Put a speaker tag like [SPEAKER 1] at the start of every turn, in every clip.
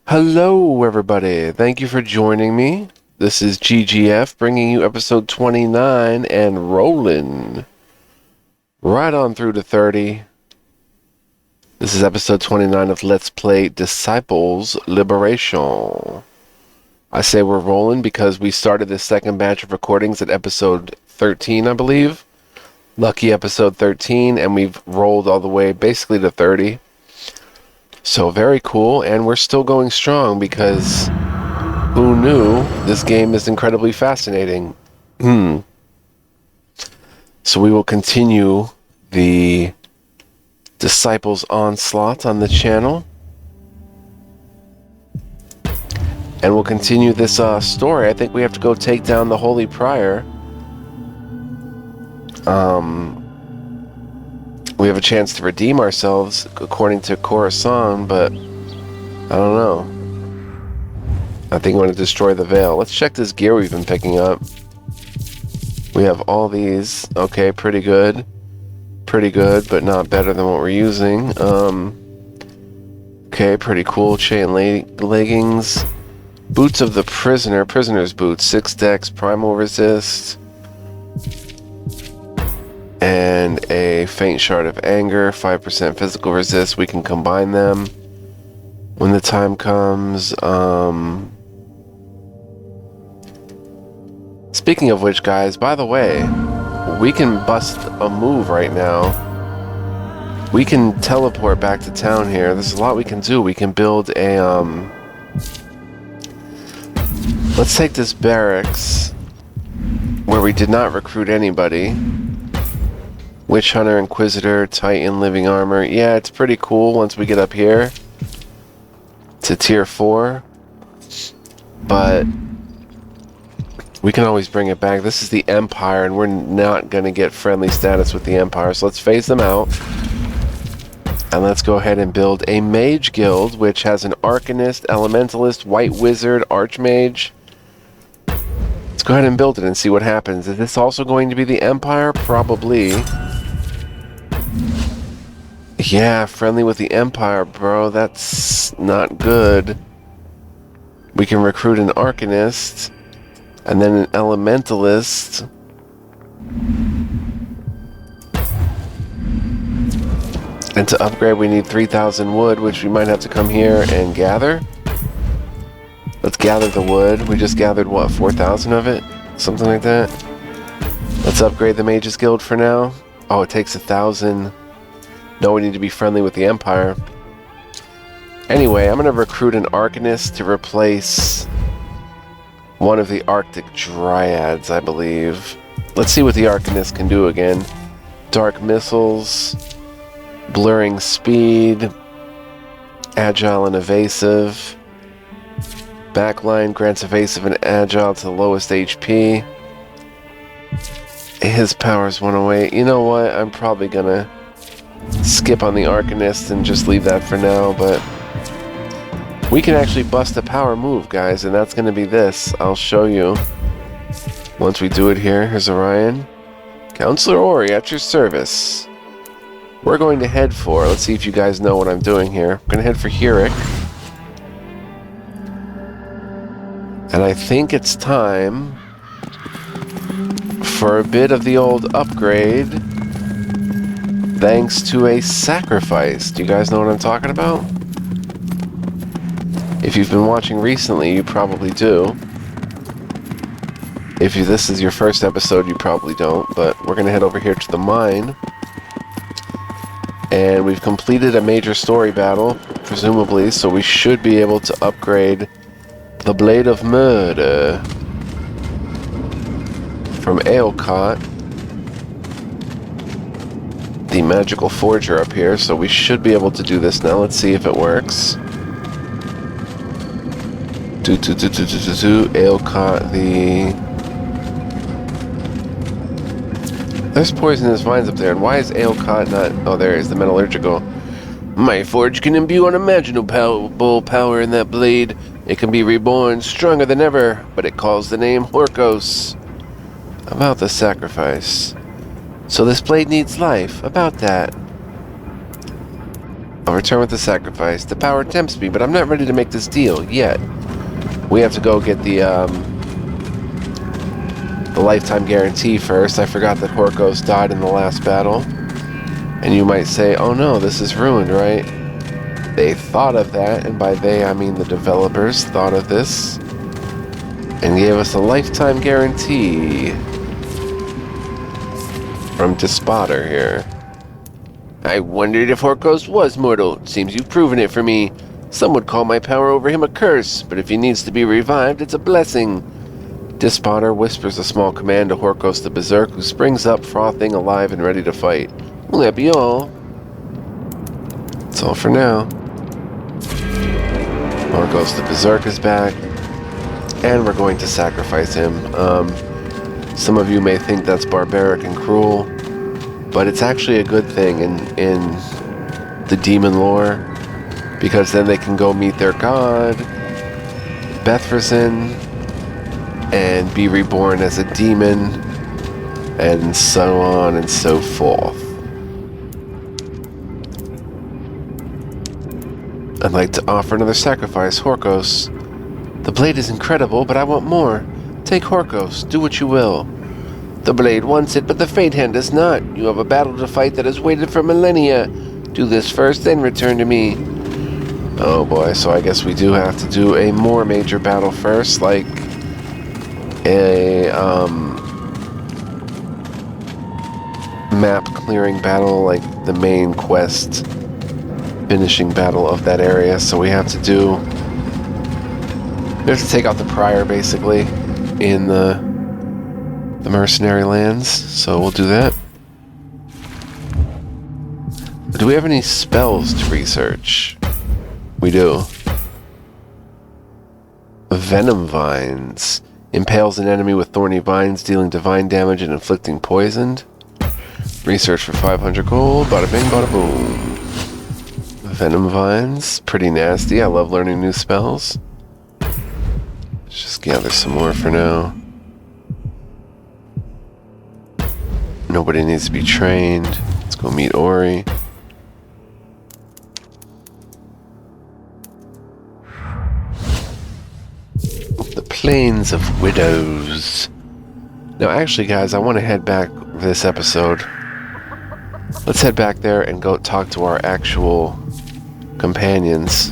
[SPEAKER 1] Hello, everybody. Thank you for joining me. This is GGF bringing you episode 29 and rolling right on through to 30. This is episode 29 of Let's Play Disciples Liberation. I say we're rolling because we started this second batch of recordings at episode 13, I believe. Lucky episode 13, and we've rolled all the way basically to 30. So very cool, and we're still going strong because who knew this game is incredibly fascinating. So we will continue the Disciples Onslaught on the channel. And we'll continue this story. I think we have to go take down the Holy Prior. We have a chance to redeem ourselves, according to Coruscant, but I don't know. I think I'm going to destroy the Veil. Let's check this gear we've been picking up. We have all these. Okay, pretty good. Pretty good, but not better than what we're using. Okay, pretty cool. Chain leggings. Boots of the Prisoner. Prisoner's boots. 6 dex, primal resist. And a faint shard of anger, 5% physical resist. We can combine them when the time comes. Speaking of which, guys, by the way, we can bust a move right now. We can teleport back to town here. There's a lot we can do. We can build a, let's take this barracks where we did not recruit anybody. Witch Hunter, Inquisitor, Titan, Living Armor. Yeah, it's pretty cool once we get up here to tier 4. But we can always bring it back. This is the Empire, and we're not going to get friendly status with the Empire. So let's phase them out. And let's go ahead and build a Mage Guild, which has an Arcanist, Elementalist, White Wizard, Archmage. Let's go ahead and build it and see what happens. Is this also going to be the Empire? Probably. Yeah, friendly with the Empire, bro. That's not good. We can recruit an Arcanist, and then an Elementalist. And to upgrade, we need 3,000 wood, which we might have to come here and gather. Let's gather the wood. We just gathered, what, 4,000 of it? Something like that. Let's upgrade the Mages Guild for now. Oh, it takes 1,000. No, we need to be friendly with the Empire. Anyway, I'm going to recruit an Arcanist to replace one of the Arctic Dryads, I believe. Let's see what the Arcanist can do again. Dark Missiles, Blurring Speed, Agile and Evasive. Backline grants Evasive and Agile to the lowest HP. His power's 108. You know what? I'm probably going to skip on the Arcanist and just leave that for now, but we can actually bust a power move, guys, and that's going to be this. I'll show you once we do it here. Here's Orion. Counselor Ori at your service. We're going to head for, let's see if you guys know what I'm doing here. I'm going to head for Huric. And I think it's time for a bit of the old upgrade, thanks to a sacrifice. Do you guys know what I'm talking about? If you've been watching recently, you probably do. If this is your first episode, you probably don't, but we're going to head over here to the mine. And we've completed a major story battle, presumably, so we should be able to upgrade the Blade of Murder from Aelcott, the magical forger up here, so we should be able to do this now. Let's see if it works. Aelcott, there's poisonous vines up there, and why is Aelcott not... Oh, there is the metallurgical. My forge can imbue unimaginable power in that blade. It can be reborn, stronger than ever, but it calls the name Horkos. About the sacrifice. So this blade needs life. About that. I'll return with the sacrifice. The power tempts me, but I'm not ready to make this deal yet. We have to go get the lifetime guarantee first. I forgot that Horkos died in the last battle. And you might say, oh no, this is ruined, right? They thought of that, and by they I mean the developers thought of this and gave us a lifetime guarantee from Despotter here. I wondered if Horkos was mortal. Seems you've proven it for me. Some would call my power over him a curse, but if he needs to be revived, it's a blessing. Despotter whispers a small command to Horkos the Berserk, who springs up, frothing, alive, and ready to fight. Will that be all? That's all for now. Horkos the Berserk is back, and we're going to sacrifice him. Some of you may think that's barbaric and cruel, but it's actually a good thing in the demon lore, because then they can go meet their god, Bethresen, and be reborn as a demon, and so on and so forth. I'd like to offer another sacrifice, Horkos. The blade is incredible, but I want more. Take Horkos, do what you will. The blade wants it, but the Fate Hand does not. You have a battle to fight that has waited for millennia. Do this first, then return to me. Oh boy, so I guess we do have to do a more major battle first, like a map clearing battle, like the main quest finishing battle of that area. So we have to take out the Prior basically in the mercenary lands, so we'll do that. Do we have any spells to research? We do. Venom Vines. Impales an enemy with thorny vines, dealing divine damage and inflicting poison. Research for 500 gold. Bada bing, bada boom. Venom Vines. Pretty nasty. I love learning new spells. Let's just gather some more for now. Nobody needs to be trained. Let's go meet Ori. The Plains of Widows. Now actually guys, I want to head back for this episode. Let's head back there and go talk to our actual companions.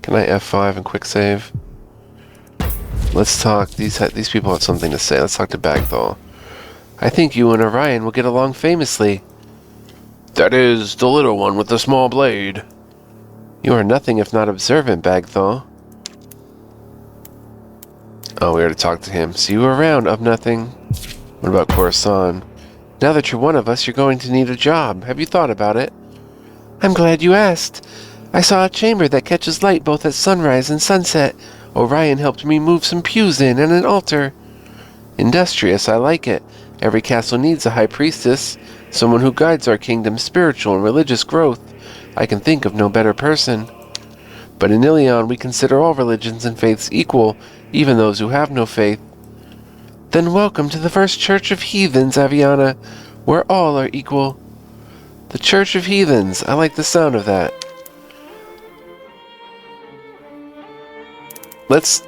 [SPEAKER 1] Can I F5 and quick save? Let's talk. These people have something to say. Let's talk to Bagthal. I think you and Orion will get along famously. That is, the little one with the small blade. You are nothing if not observant, Bagthal. Oh, we already talked to him. See you around, of nothing. What about Coruscant? Now that you're one of us, you're going to need a job. Have you thought about it? I'm glad you asked. I saw a chamber that catches light both at sunrise and sunset. Orion helped me move some pews in and an altar. Industrious, I like it. Every castle needs a high priestess, someone who guides our kingdom's spiritual and religious growth. I can think of no better person. But in Ilion, we consider all religions and faiths equal, even those who have no faith. Then welcome to the first Church of Heathens, Aviana, where all are equal. The Church of Heathens. I like the sound of that. Let's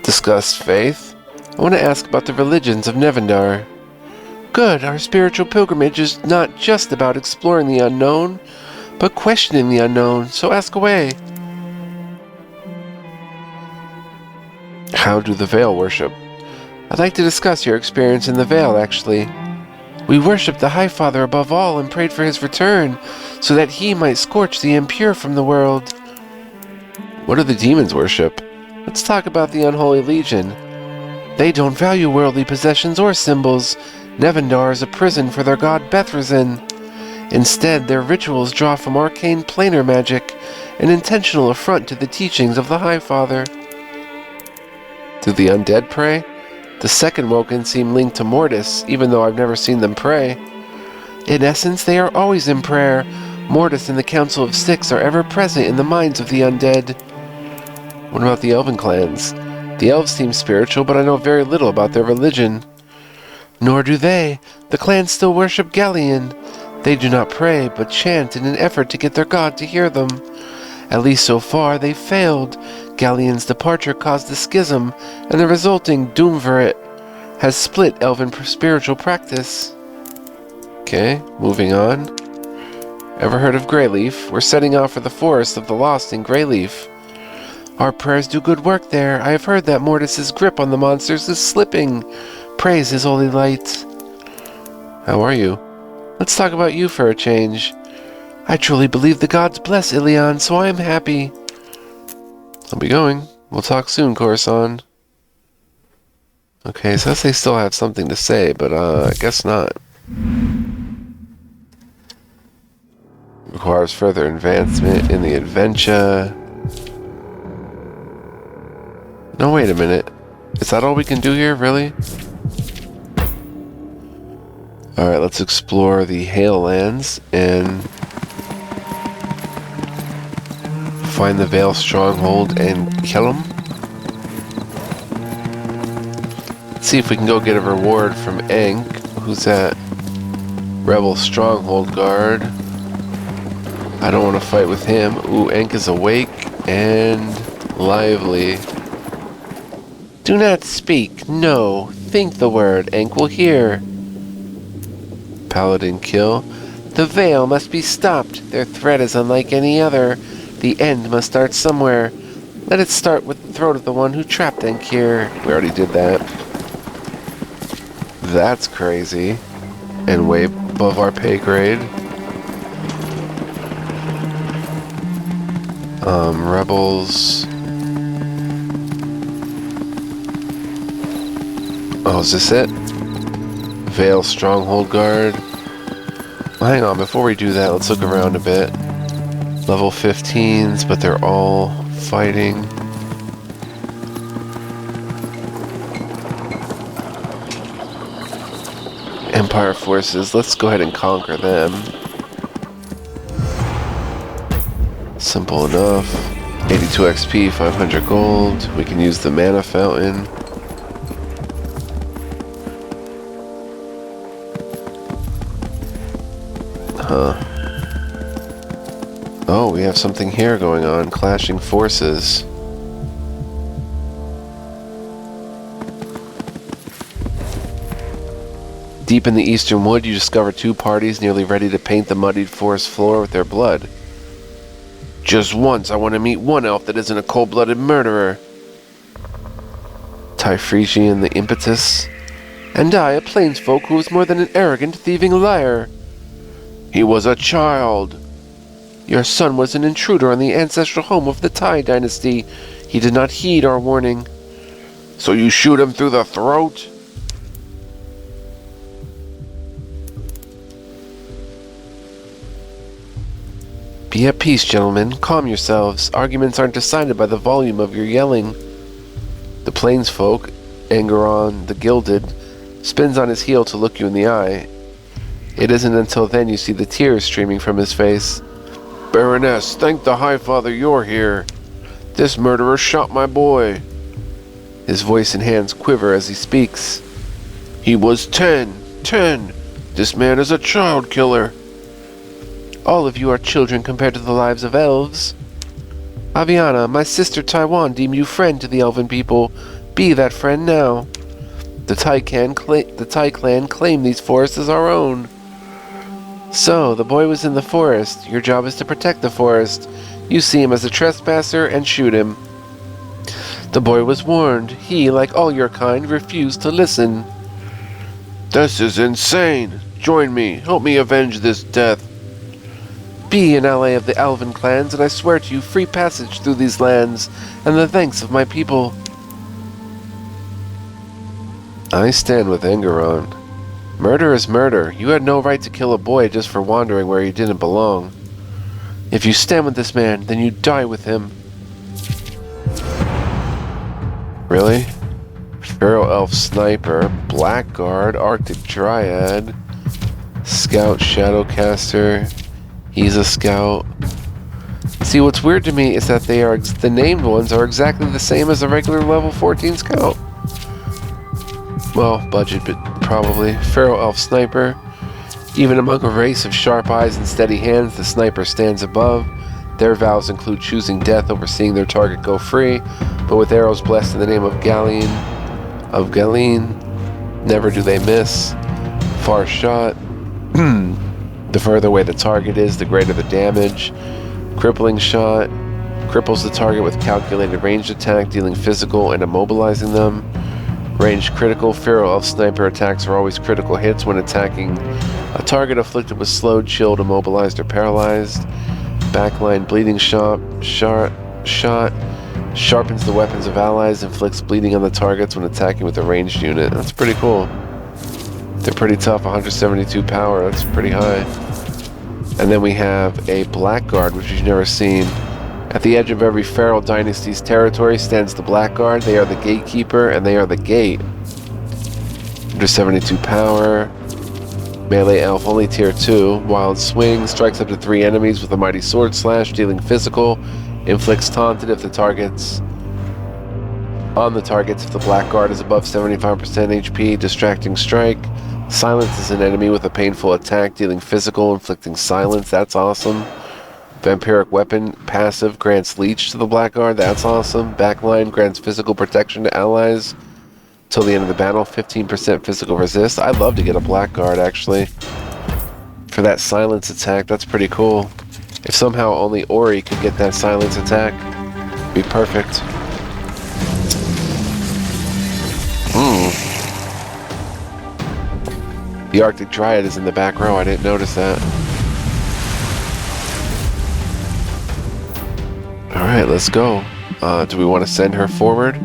[SPEAKER 1] discuss faith. I want to ask about the religions of Nevendar. Good, our spiritual pilgrimage is not just about exploring the unknown, but questioning the unknown, so ask away. How do the Vale worship? I'd like to discuss your experience in the Vale, actually. We worshipped the High Father above all and prayed for his return, so that he might scorch the impure from the world. What do the demons worship? Let's talk about the Unholy Legion. They don't value worldly possessions or symbols. Nevendar is a prison for their god Bethresen. Instead, their rituals draw from arcane planar magic, an intentional affront to the teachings of the High Father. Do the undead pray? The second Woken seem linked to Mortis, even though I've never seen them pray. In essence, they are always in prayer. Mortis and the Council of Six are ever present in the minds of the undead. What about the Elven clans? The elves seem spiritual, but I know very little about their religion. Nor do they. The clans still worship Galleon. They do not pray, but chant in an effort to get their god to hear them. At least so far, they've failed. Galleon's departure caused a schism, and the resulting Doomvirate has split elven spiritual practice. Okay, moving on. Ever heard of Greyleaf? We're setting off for the Forest of the Lost in Greyleaf. Our prayers do good work there. I have heard that Mortis's grip on the monsters is slipping. Praise his holy light. How are you? Let's talk about you for a change. I truly believe the gods bless Ilion, so I am happy. I'll be going. We'll talk soon, Coruscant. Okay, says they still have something to say, but I guess not. Requires further advancement in the adventure. No, wait a minute. Is that all we can do here, really? Alright, let's explore the Hale Lands and find the Vale Stronghold and kill him. Let's see if we can go get a reward from Ankh, who's at Rebel Stronghold Guard. I don't want to fight with him. Ooh, Ankh is awake and lively. Do not speak. No. Think the word. Ankh will hear. Paladin kill. The Vale must be stopped. Their threat is unlike any other. The end must start somewhere. Let it start with the throat of the one who trapped Ankir. We already did that. That's crazy. And way above our pay grade. Rebels. Oh, is this it? Vale Stronghold Guard. Well, hang on, before we do that, let's look around a bit. Level 15s, but they're all fighting. Empire forces, let's go ahead and conquer them. Simple enough. 82 XP, 500 gold. We can use the mana fountain. Huh. Oh, we have something here going on. Clashing forces. Deep in the eastern wood, you discover two parties nearly ready to paint the muddied forest floor with their blood. Just once, I want to meet one elf that isn't a cold-blooded murderer. Typhresian the Impetus. And I, a plainsfolk who is more than an arrogant, thieving liar. He was a child. Your son was an intruder on the ancestral home of the Tai dynasty. He did not heed our warning. So you shoot him through the throat? Be at peace, gentlemen. Calm yourselves. Arguments aren't decided by the volume of your yelling. The plainsfolk, Angeron the Gilded, spins on his heel to look you in the eye. It isn't until then you see the tears streaming from his face. Baroness, thank the High Father you're here. This murderer shot my boy. His voice and hands quiver as he speaks. He was 10. This man is a child killer. All of you are children compared to the lives of elves. Aviana, my sister Taiwan deem you friend to the elven people. Be that friend now. The Tai clan claim these forests as our own. So, the boy was in the forest. Your job is to protect the forest. You see him as a trespasser and shoot him. The boy was warned. He, like all your kind, refused to listen. This is insane. Join me. Help me avenge this death. Be an ally of the elven clans, and I swear to you free passage through these lands, and the thanks of my people. I stand with Angeron. Murder is murder. You had no right to kill a boy just for wandering where he didn't belong. If you stand with this man, then you die with him. Really? Feral Elf Sniper, Blackguard, Arctic Dryad, Scout Shadowcaster. He's a scout. See, what's weird to me is that the named ones are exactly the same as a regular level 14 scout. Well, budget, but probably. Feral Elf Sniper. Even among a race of sharp eyes and steady hands, the sniper stands above. Their vows include choosing death over seeing their target go free, but with arrows blessed in the name of Galeen, never do they miss. Far shot. The further away the target is, the greater the damage. Crippling shot. Cripples the target with calculated ranged attack, dealing physical and immobilizing them. Ranged critical. Feral Elf sniper attacks are always critical hits when attacking a target afflicted with slowed, chilled, immobilized, or paralyzed. Backline bleeding shot. Sharpens the weapons of allies, inflicts bleeding on the targets when attacking with a ranged unit. That's pretty cool. They're pretty tough, 172 power, that's pretty high. And then we have a Blackguard, which you've never seen. At the edge of every Feral Dynasty's territory stands the Blackguard. They are the gatekeeper, and they are the gate. 172 power. Melee elf, only tier 2. Wild swing, strikes up to 3 enemies with a mighty sword slash, dealing physical. Inflicts taunted if the targets if the Blackguard is above 75% HP. Distracting strike. Silences an enemy with a painful attack, dealing physical, inflicting silence. That's awesome. Vampiric weapon passive grants leech to the Blackguard. That's awesome. Backline grants physical protection to allies till the end of the battle. 15% physical resist. I'd love to get a Blackguard actually for that silence attack. That's pretty cool. If somehow only Ori could get that silence attack, it'd be perfect. The Arctic Dryad is in the back row. I didn't notice that. Alright, let's go. Do we want to send her forward?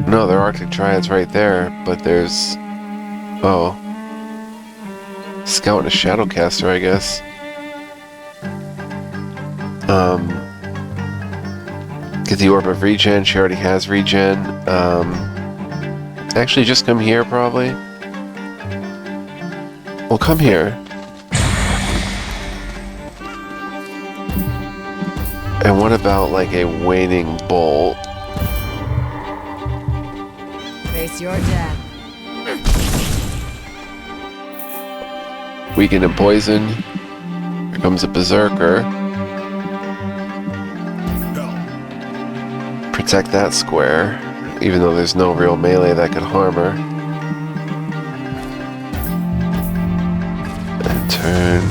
[SPEAKER 1] No, there are Arctic Dryads right there, but there's... Oh. Scout and a Shadowcaster, I guess. Get the Orb of Regen. She already has regen. Actually, just come here, probably. Well, come here. And what about, like, a Waning Bolt?
[SPEAKER 2] Face your death.
[SPEAKER 1] Weaken and poison. Here comes a Berserker. Protect that square, even though there's no real melee that could harm her. And turn.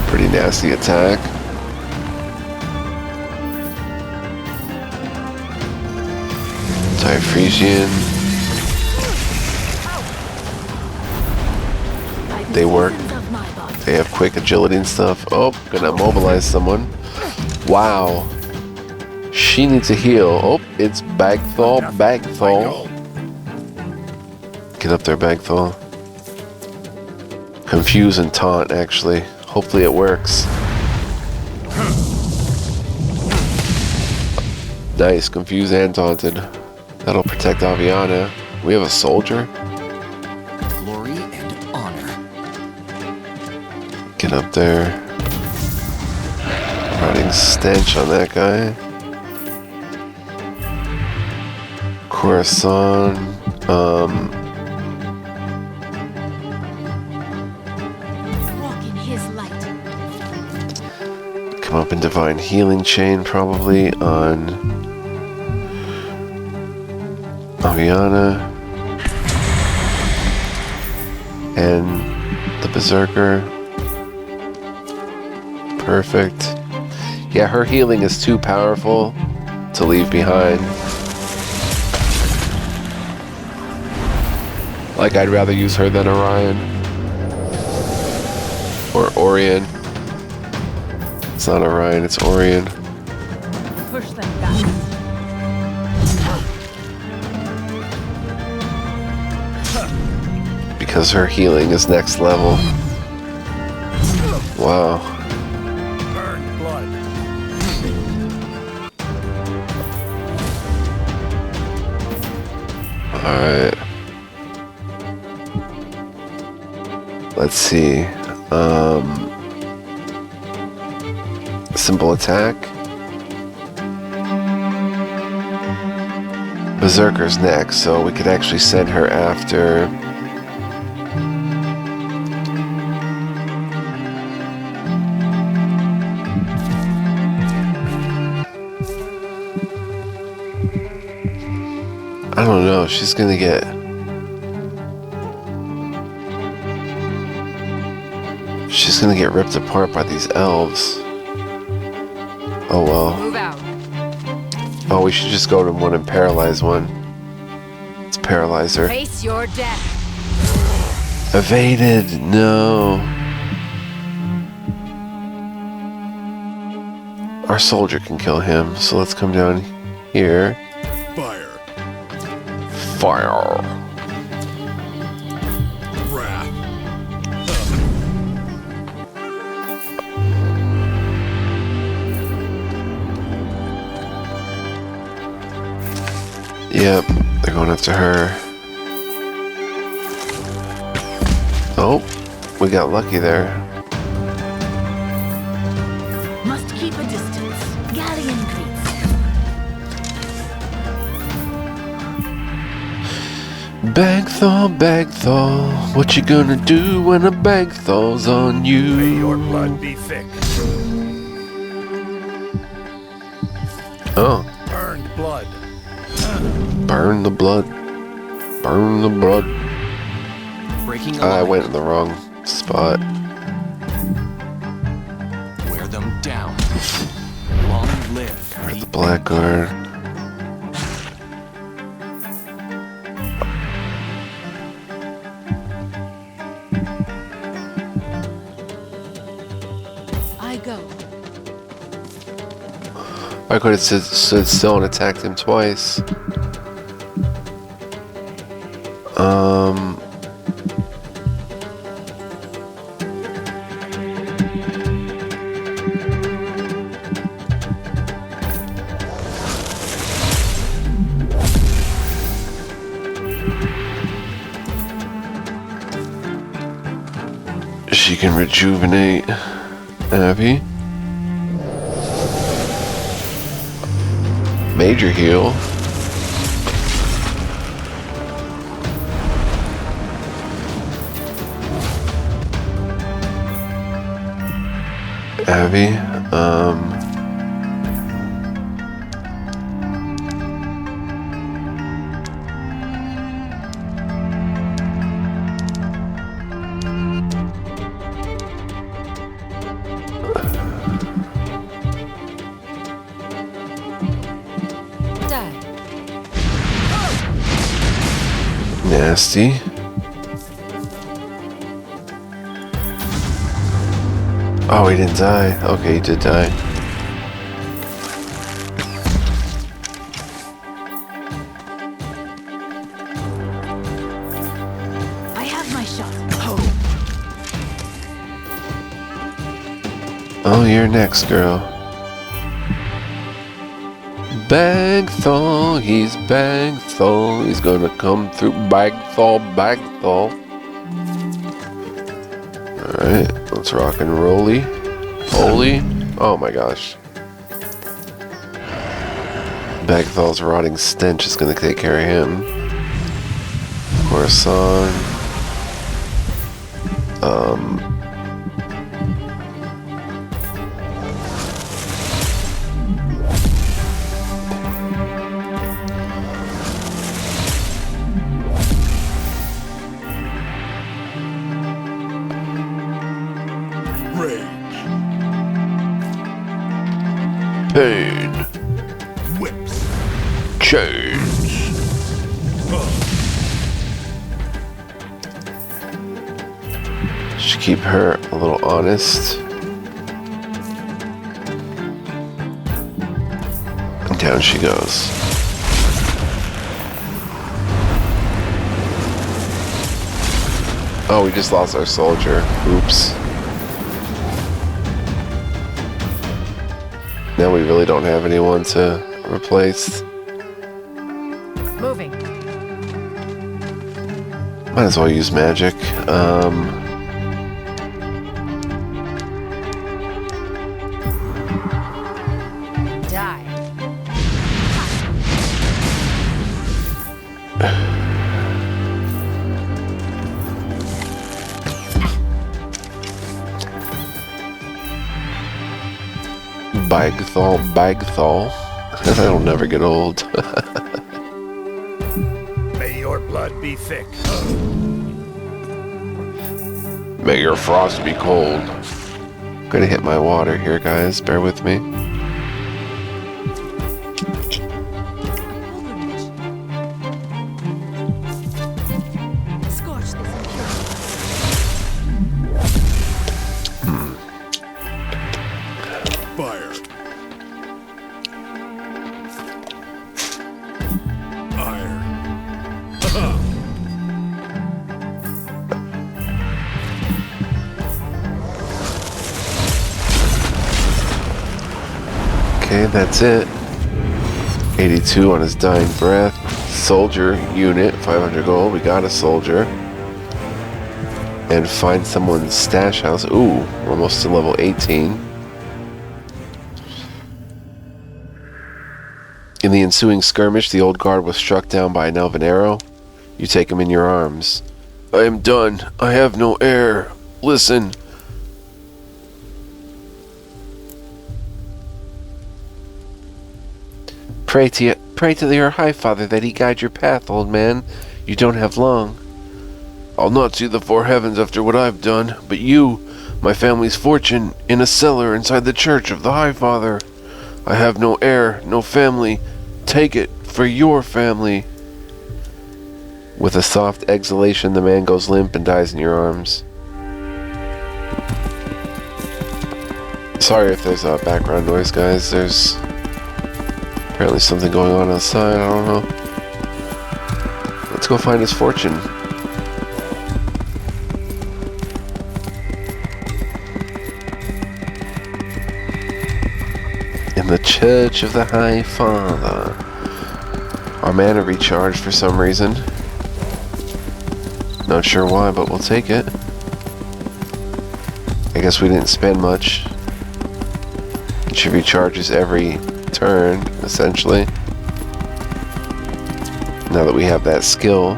[SPEAKER 1] Pretty nasty attack. Typhresion. They work. They have quick agility and stuff. Oh, gonna immobilize someone. Wow. She needs a heal. Oh, it's Bagthol. Get up there, Bagthol. Confuse and taunt, actually. Hopefully it works. Nice, confuse and taunted. That'll protect Aviana. We have a soldier.
[SPEAKER 3] Glory and honor.
[SPEAKER 1] Get up there. Running stench on that guy. Coruscant.
[SPEAKER 2] Walk in his light.
[SPEAKER 1] Come up in Divine Healing Chain probably on Aviana. And the Berserker. Perfect. Yeah, her healing is too powerful to leave behind. Like, I'd rather use her than Orion. Or Orion. It's not Orion, it's Orion.
[SPEAKER 2] Push them back.
[SPEAKER 1] Because her healing is next level. Wow.
[SPEAKER 3] Burn blood.
[SPEAKER 1] Alright. Let's see. Simple attack. Berserker's next, so we could actually send her after. I don't know, she's gonna get... She's gonna get ripped apart by these elves. Oh well.
[SPEAKER 2] Move out.
[SPEAKER 1] Oh, we should just go to one and paralyze one. Let's paralyze her.
[SPEAKER 2] Face your death.
[SPEAKER 1] Evaded! No. Our soldier can kill him, so let's come down here.
[SPEAKER 3] Fire.
[SPEAKER 1] Fire!
[SPEAKER 3] Wrath.
[SPEAKER 1] Yep, they're going after her. Oh, we got lucky there.
[SPEAKER 2] Must keep a distance. Galleon greets.
[SPEAKER 1] Bagthaw, what you gonna do when a Bagthaw's on you?
[SPEAKER 3] May your blood be thick.
[SPEAKER 1] Oh,
[SPEAKER 3] Burned blood.
[SPEAKER 1] burn the blood. Burn the blood.
[SPEAKER 3] Breaking
[SPEAKER 1] I
[SPEAKER 3] alignment.
[SPEAKER 1] went in the wrong spot.
[SPEAKER 3] Wear them down. Long live
[SPEAKER 1] The Blackguard.
[SPEAKER 2] I go.
[SPEAKER 1] I could have stood still and attacked him twice. She can rejuvenate Abby. Major heal. Abby,
[SPEAKER 2] Die.
[SPEAKER 1] nasty. Oh, he didn't die. Okay, he did die.
[SPEAKER 2] I have my shot.
[SPEAKER 1] Oh, you're next, girl. Bagthaw, he's Bagthaw. He's gonna come through Bagthaw, Bagthaw. Alright, let's rock and rolly. Holy. Oh my gosh. Bagthaw's rotting stench is gonna take care of him. Coruscant.
[SPEAKER 3] Rage.
[SPEAKER 1] Pain.
[SPEAKER 3] Whips.
[SPEAKER 1] Chains. Should keep her a little honest. And down she goes. Oh, we just lost our soldier. Oops. Now we really don't have anyone to replace.
[SPEAKER 2] Moving.
[SPEAKER 1] Might as well use magic.
[SPEAKER 2] Die.
[SPEAKER 1] Bagthol. That'll never get old.
[SPEAKER 4] May your blood be thick.
[SPEAKER 1] May your frost be cold. Gonna hit my water here, guys. Bear with me.
[SPEAKER 2] Scorch this impurity.
[SPEAKER 3] Fire. Iron.
[SPEAKER 1] Okay, that's it. 82 on his dying breath. Soldier unit, 500 gold. We got a soldier. And find someone's stash house. Ooh, we're almost to level 18. In the ensuing skirmish, the old guard was struck down by an elven arrow. You take him in your arms. I am done. I have no heir. Listen. Pray to your High Father that he guide your path, old man. You don't have long. I'll not see the four heavens after what I've done, but you, my family's fortune, in a cellar inside the church of the High Father. I have no heir, no family. Take it for your family. With a soft exhalation, the man goes limp and dies in your arms. Sorry if there's a background noise, guys. There's apparently something going on outside. I don't know. Let's go find his fortune. In the Church of the High Father. Our mana recharged for some reason. Not sure why, but we'll take it. I guess we didn't spend much. She recharges every turn, essentially. Now that we have that skill.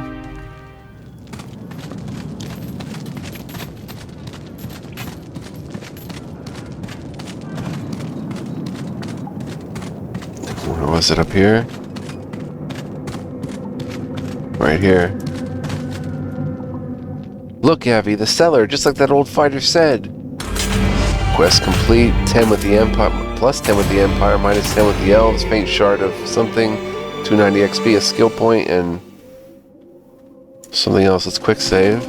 [SPEAKER 1] Where was it? Up here? Right here. Look, Avi, the cellar, just like that old fighter said. Quest complete. 10 with the Empire, plus 10 with the Empire, minus 10 with the Elves, faint shard of something, 290 XP, a skill point, and something else. Let's quick save.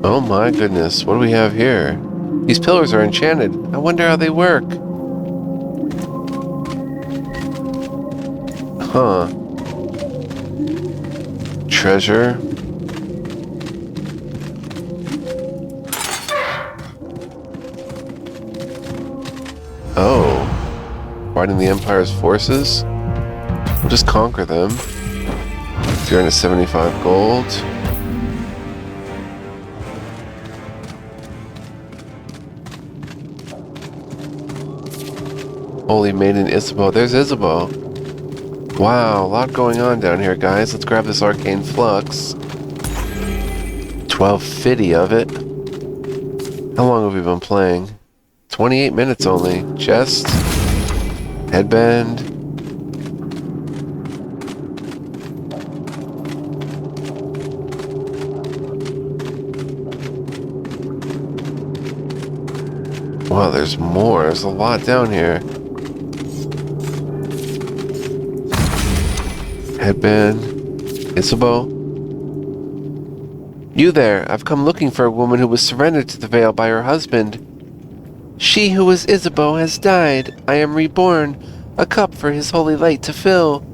[SPEAKER 1] Oh my goodness, what do we have here? These pillars are enchanted. I wonder how they work. Huh. Treasure. Oh. Fighting the Empire's forces? We'll just conquer them. 375 gold. Holy Maiden Isabeau. There's Isabeau. Wow, a lot going on down here, guys. Let's grab this Arcane Flux. 1250 of it. How long have we been playing? 28 minutes only. Chest. Headband. Wow, there's more. There's a lot down here. Headband. Isabeau. You there. I've come looking for a woman who was surrendered to the veil by her husband. She who was Isabeau has died. I am reborn, a cup for his holy light to fill.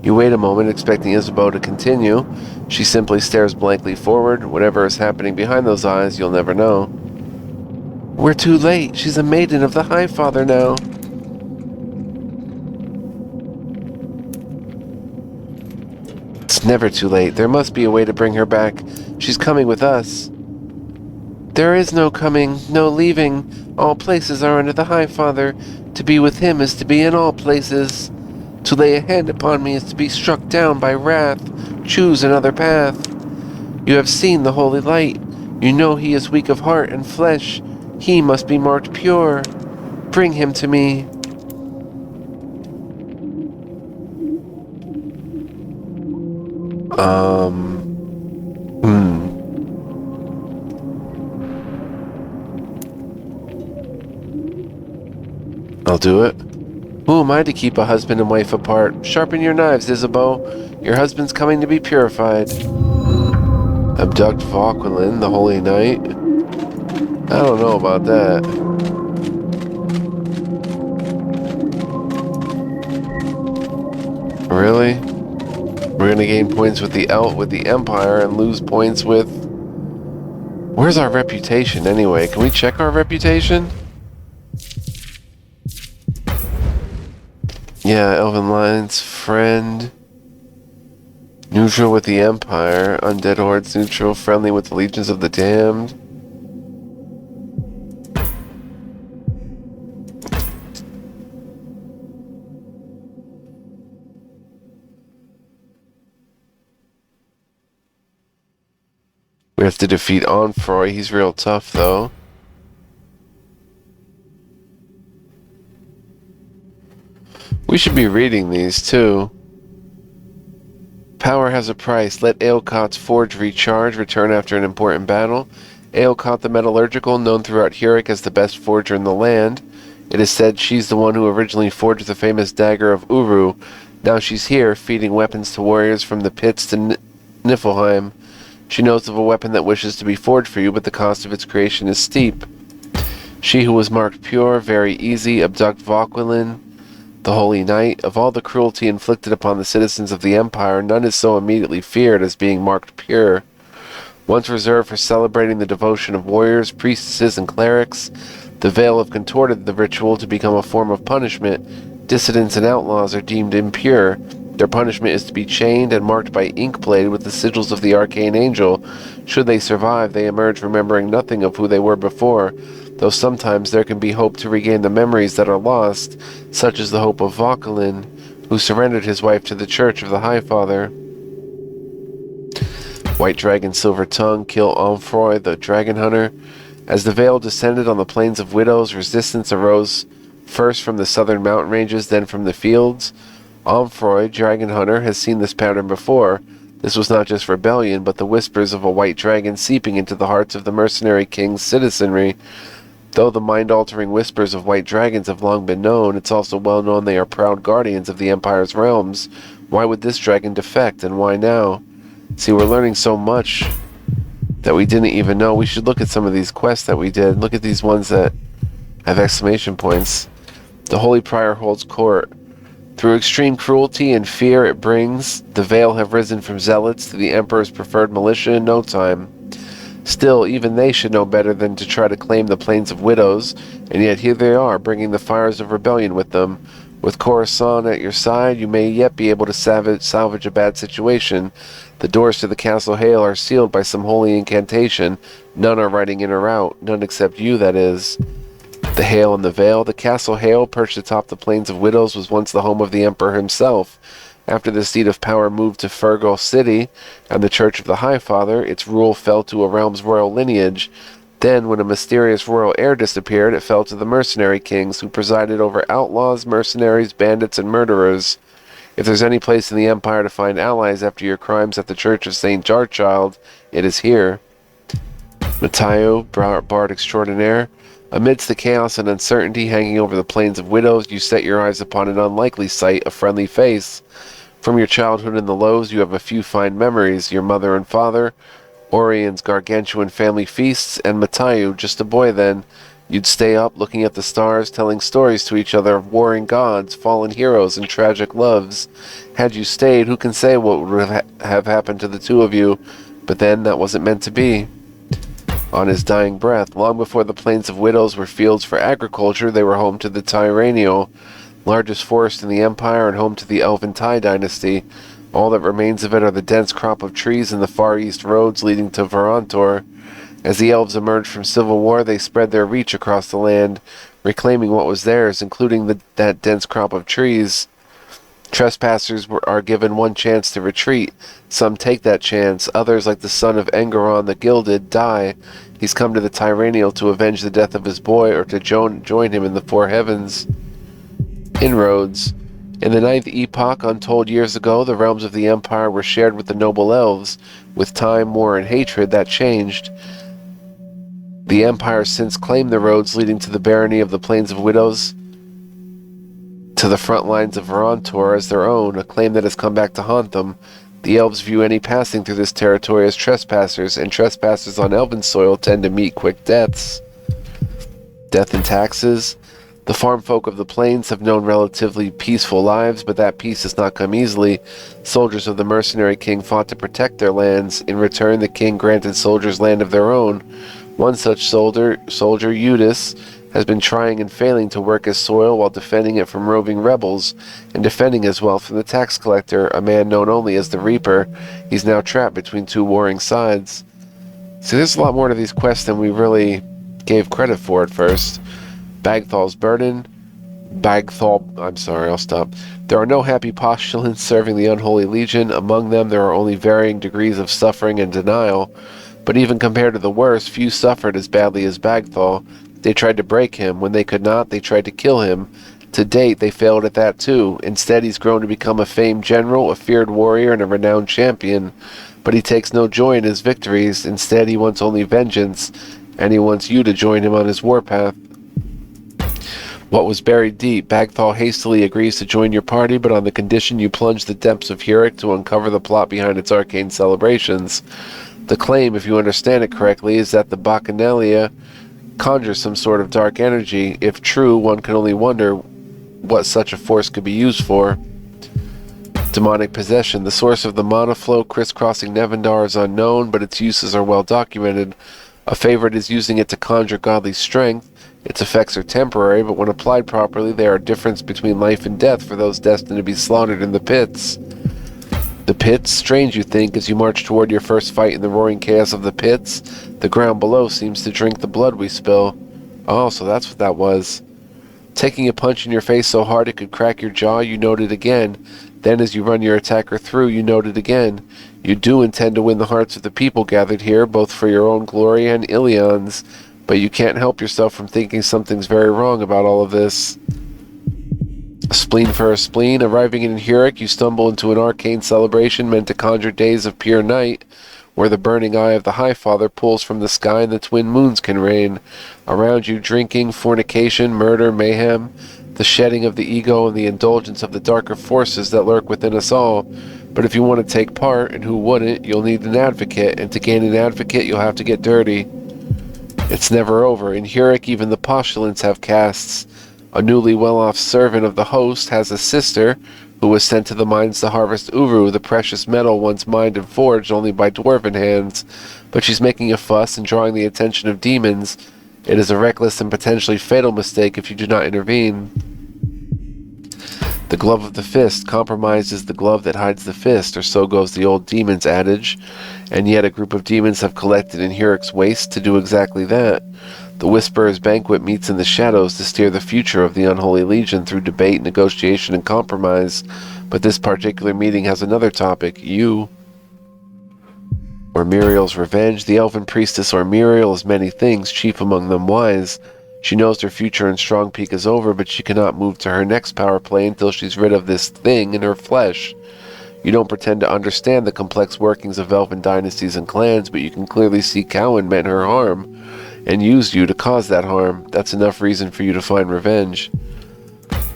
[SPEAKER 1] You wait a moment, expecting Isabeau to continue. She simply stares blankly forward. Whatever is happening behind those eyes, you'll never know. We're too late. She's a maiden of the High Father now. It's never too late. There must be a way to bring her back. She's coming with us. There is no coming, no leaving. All places are under the High Father. To be with him is to be in all places. To lay a hand upon me is to be struck down by wrath. Choose another path. You have seen the holy light. You know he is weak of heart and flesh. He must be marked pure. Bring him to me. I'll do it. Who am I to keep a husband and wife apart? Sharpen your knives, Isabeau. Your husband's coming to be purified. Abduct Vauquelin, the Holy Knight. I don't know about that. Really? We're gonna gain points with the Empire and lose points with... Where's our reputation anyway? Can we check our reputation? Yeah, Elven Lines, friend. Neutral with the Empire. Undead Hordes neutral. Friendly with the Legions of the Damned. We have to defeat Onfroy. He's real tough, though. We should be reading these, too. Power has a price. Let Aelcott's forge recharge. Return after an important battle. Aelcott the Metallurgical, known throughout Huric as the best forger in the land. It is said she's the one who originally forged the famous dagger of Uru. Now she's here, feeding weapons to warriors from the pits to Niflheim. She knows of a weapon that wishes to be forged for you, but the cost of its creation is steep. She who was marked pure, very easy. Abduct Vauquelin, the Holy Knight. Of all the cruelty inflicted upon the citizens of the Empire, none is so immediately feared as being marked pure. Once reserved for celebrating the devotion of warriors, priestesses, and clerics, the Veil have contorted the ritual to become a form of punishment. Dissidents and outlaws are deemed impure. Their punishment is to be chained and marked by ink blade with the sigils of the Arcane Angel. Should they survive, they emerge remembering nothing of who they were before, though sometimes there can be hope to regain the memories that are lost, such as the hope of Vauquelin, who surrendered his wife to the Church of the High Father. White Dragon Silver Tongue, kill Onfroy, the Dragon Hunter. As the Veil descended on the Plains of Widows, resistance arose first from the southern mountain ranges, then from the fields. Onfroy, Dragon Hunter, has seen this pattern before. This was not just rebellion, but the whispers of a white dragon seeping into the hearts of the mercenary king's citizenry. Though the mind-altering whispers of white dragons have long been known, it's also well known they are proud guardians of the Empire's realms. Why would this dragon defect, and why now? See, we're learning so much that we didn't even know. We should look at some of these quests that we did. Look at these ones that have exclamation points. The Holy Prior holds court. Through extreme cruelty and fear it brings, the Veil have risen from zealots to the Emperor's preferred militia in no time. Still, even they should know better than to try to claim the Plains of Widows, and yet here they are, bringing the fires of rebellion with them. With Coruscant at your side, you may yet be able to salvage a bad situation. The doors to the Castle Hale are sealed by some holy incantation. None are riding in or out. None except you, that is. The Hale and the Veil. The Castle Hale, perched atop the Plains of Widows, was once the home of the Emperor himself. After the seat of power moved to Fergal City and the Church of the High Father, its rule fell to a realm's royal lineage. Then, when a mysterious royal heir disappeared, it fell to the mercenary kings, who presided over outlaws, mercenaries, bandits, and murderers. If there's any place in the Empire to find allies after your crimes at the Church of St. Jarchild, it is here. Mateo, Bard Extraordinaire. Amidst the chaos and uncertainty hanging over the Plains of Widows, you set your eyes upon an unlikely sight, a friendly face. From your childhood in the Lows, you have a few fine memories. Your mother and father, Orion's gargantuan family feasts, and Mateo, just a boy then. You'd stay up, looking at the stars, telling stories to each other of warring gods, fallen heroes, and tragic loves. Had you stayed, who can say what would have happened to the two of you? But then, that wasn't meant to be. On his dying breath, long before the Plains of Widows were fields for agriculture, they were home to the Tyrannial, largest forest in the Empire and home to the Elven Tai dynasty. All that remains of it are the dense crop of trees and the far east roads leading to Varantor. As the elves emerged from civil war, they spread their reach across the land, reclaiming what was theirs, including that dense crop of trees. Trespassers are given one chance to retreat. Some take that chance. Others, like the son of Engeron the Gilded, die. He's come to the Tyrannial to avenge the death of his boy or to join him in the four heavens. Inroads. In the ninth epoch, untold years ago, the realms of the Empire were shared with the noble elves. With time, war, and hatred, that changed. The Empire since claimed the roads leading to the barony of the Plains of Widows to the front lines of Verontor as their own, a claim that has come back to haunt them. The elves view any passing through this territory as trespassers, and trespassers on elven soil tend to meet quick deaths. Death and taxes. The farm folk of the plains have known relatively peaceful lives, but that peace has not come easily. Soldiers of the mercenary king fought to protect their lands. In return, the king granted soldiers land of their own. One such soldier, Eudes, has been trying and failing to work his soil while defending it from roving rebels, and defending his wealth from the tax collector, a man known only as the Reaper. He's now trapped between two warring sides. See, there's a lot more to these quests than we really gave credit for at first. Bagthal's Burden. I'll stop. There are no happy postulants serving the unholy legion. Among them, there are only varying degrees of suffering and denial. But even compared to the worst, few suffered as badly as Bagthal. They tried to break him. When they could not, they tried to kill him. To date, they failed at that too. Instead, he's grown to become a famed general, a feared warrior, and a renowned champion. But he takes no joy in his victories. Instead, he wants only vengeance, and he wants you to join him on his warpath. What was buried deep, Bagthal hastily agrees to join your party, but on the condition you plunge the depths of Hurek to uncover the plot behind its arcane celebrations. The claim, if you understand it correctly, is that the Bacchanalia conjures some sort of dark energy. If true, one can only wonder what such a force could be used for. Demonic possession. The source of the mana flow crisscrossing Nevendar is unknown, but its uses are well documented. A favorite is using it to conjure godly strength. Its effects are temporary, but when applied properly, they are a difference between life and death for those destined to be slaughtered in the pits. The pits, strange you think, as you march toward your first fight in the roaring chaos of the pits. The ground below seems to drink the blood we spill. Oh, so that's what that was. Taking a punch in your face so hard it could crack your jaw, you note it again. Then as you run your attacker through, you note it again. You do intend to win the hearts of the people gathered here, both for your own glory and Ilion's, but you can't help yourself from thinking something's very wrong about all of this. A spleen for a spleen. Arriving in Hurek, you stumble into an arcane celebration meant to conjure days of pure night, where the burning eye of the High Father pulls from the sky and the twin moons can reign. Around you, drinking, fornication, murder, mayhem, the shedding of the ego and the indulgence of the darker forces that lurk within us all. But if you want to take part, and who wouldn't, you'll need an advocate, and to gain an advocate, you'll have to get dirty. It's never over. In Hurek, even the postulants have castes. A newly well-off servant of the host has a sister who was sent to the mines to harvest Uru, the precious metal once mined and forged only by dwarven hands. But she's making a fuss and drawing the attention of demons. It is a reckless and potentially fatal mistake if you do not intervene. The glove of the fist. Compromise is the glove that hides the fist, or so goes the old demon's adage. And yet a group of demons have collected in Hurek's waste to do exactly that. The Whisperer's Banquet meets in the shadows to steer the future of the Unholy Legion through debate, negotiation, and compromise. But this particular meeting has another topic, you. Ormuriel's revenge. The elven priestess Ormuriel is many things, chief among them wise. She knows her future in Strong Peak is over, but she cannot move to her next power play until she's rid of this thing in her flesh. You don't pretend to understand the complex workings of elven dynasties and clans, but you can clearly see Cowan meant her harm, and used you to cause that harm. That's enough reason for you to find revenge.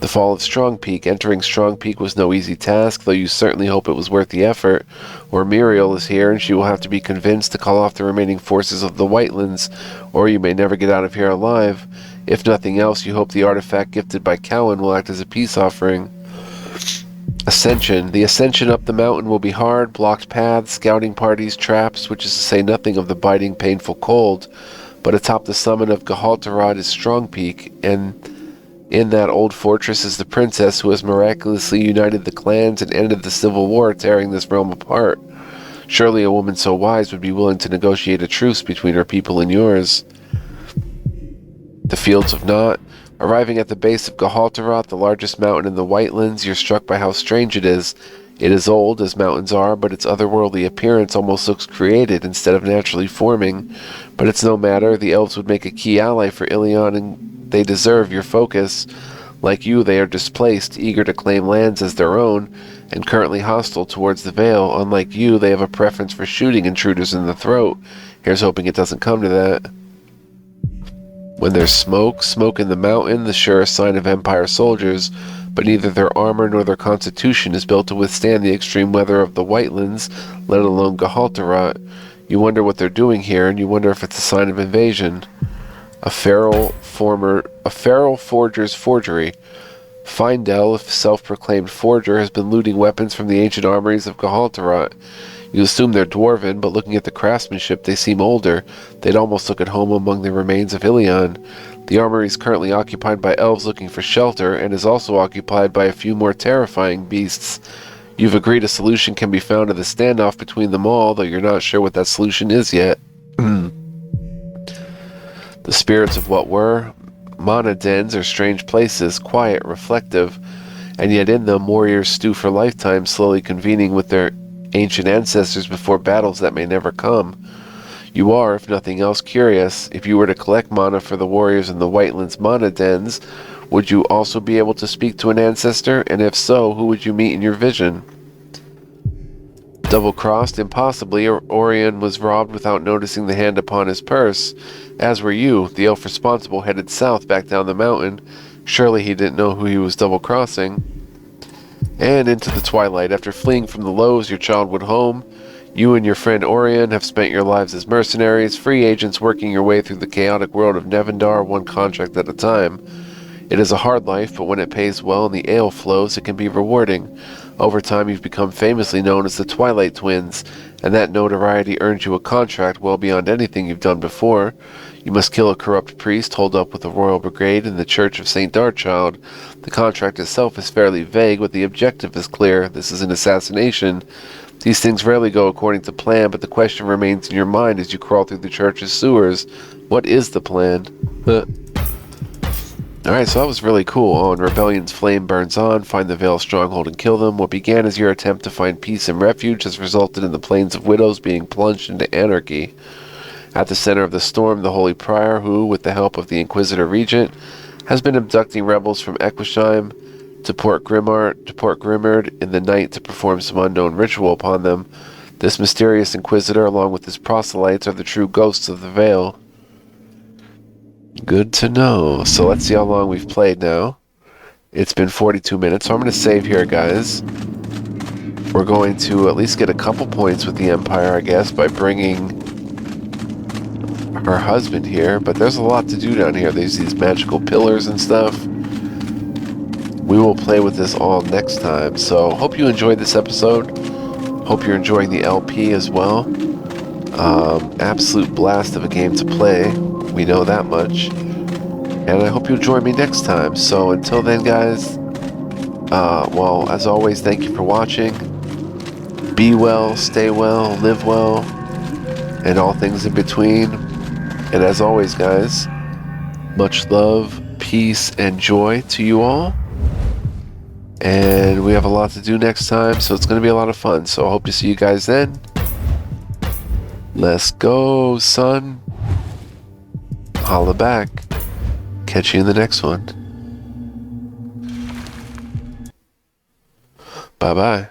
[SPEAKER 1] The fall of Strong Peak. Entering Strong Peak was no easy task, though you certainly hope it was worth the effort. Ormuriel is here, and she will have to be convinced to call off the remaining forces of the Whitelands, or you may never get out of here alive. If nothing else, you hope the artifact gifted by Cowan will act as a peace offering. Ascension. The ascension up the mountain will be hard, blocked paths, scouting parties, traps, which is to say nothing of the biting, painful cold. But atop the summit of Gehalterod is Strong Peak, and in that old fortress is the princess who has miraculously united the clans and ended the civil war tearing this realm apart. Surely a woman so wise would be willing to negotiate a truce between her people and yours. The Fields of Naught. Arriving at the base of Gahaltarat, the largest mountain in the Whitelands, you're struck by how strange it is. It is old, as mountains are, but its otherworldly appearance almost looks created instead of naturally forming. But it's no matter. The elves would make a key ally for Ilion, and they deserve your focus. Like you, they are displaced, eager to claim lands as their own, and currently hostile towards the Vale. Unlike you, they have a preference for shooting intruders in the throat. Here's hoping it doesn't come to that. When there's smoke in the mountain, the surest sign of Empire soldiers, but neither their armor nor their constitution is built to withstand the extreme weather of the Whitelands, let alone Gahaltarat. You wonder what they're doing here, and you wonder if it's a sign of invasion. A feral forger's forgery. Findel, a self-proclaimed forger, has been looting weapons from the ancient armories of Gahaltarat. You assume they're dwarven, but looking at the craftsmanship, they seem older. They'd almost look at home among the remains of Ilion. The armory is currently occupied by elves looking for shelter, and is also occupied by a few more terrifying beasts. You've agreed a solution can be found in the standoff between them all, though you're not sure what that solution is yet. The spirits of what were. Mana dens are strange places, quiet, reflective, and yet in them warriors stew for lifetimes, slowly convening with their ancient ancestors before battles that may never come. You are, if nothing else, curious. If you were to collect mana for the warriors in the Whitelands mana dens, would you also be able to speak to an ancestor? And if so, who would you meet in your vision? Double-crossed? Impossibly. Orion was robbed without noticing the hand upon his purse. As were you. The elf responsible headed south back down the mountain. Surely he didn't know who he was double-crossing. And into the twilight. After fleeing from the lows, your childhood home, you and your friend Orion have spent your lives as mercenaries, free agents working your way through the chaotic world of Nevendar, one contract at a time. It is a hard life, but when it pays well and the ale flows, it can be rewarding. Over time, you've become famously known as the Twilight Twins, and that notoriety earns you a contract well beyond anything you've done before. You must kill a corrupt priest holed up with the Royal Brigade in the Church of St. Darchild. The contract itself is fairly vague, but the objective is clear. This is an assassination. These things rarely go according to plan, but the question remains in your mind as you crawl through the church's sewers. What is the plan? Alright, so that was really cool. Oh, and Rebellion's flame burns on. Find the Vale stronghold and kill them. What began as your attempt to find peace and refuge has resulted in the Plains of Widows being plunged into anarchy. At the center of the storm, the Holy Prior, who, with the help of the Inquisitor Regent, has been abducting rebels from Equisheim to Port Grimmard in the night to perform some unknown ritual upon them. This mysterious Inquisitor, along with his proselytes, are the true ghosts of the Vale. Good to know. So let's see how long we've played now. It's been 42 minutes, so I'm going to save here, guys. We're going to at least get a couple points with the Empire, I guess, by bringing her husband here. But there's a lot to do down here. There's these magical pillars and stuff. We will play with this all next time. So hope you enjoyed this episode. Hope you're enjoying the LP as well. Absolute blast of a game to play. We know that much. And I hope you'll join me next time. So until then, guys, well, as always, thank you for watching. Be well, stay well, live well, and all things in between. And as always, guys, much love, peace, and joy to you all. And we have a lot to do next time, so it's going to be a lot of fun. So I hope to see you guys then. Let's go, son. Holla back. Catch you in the next one. Bye-bye.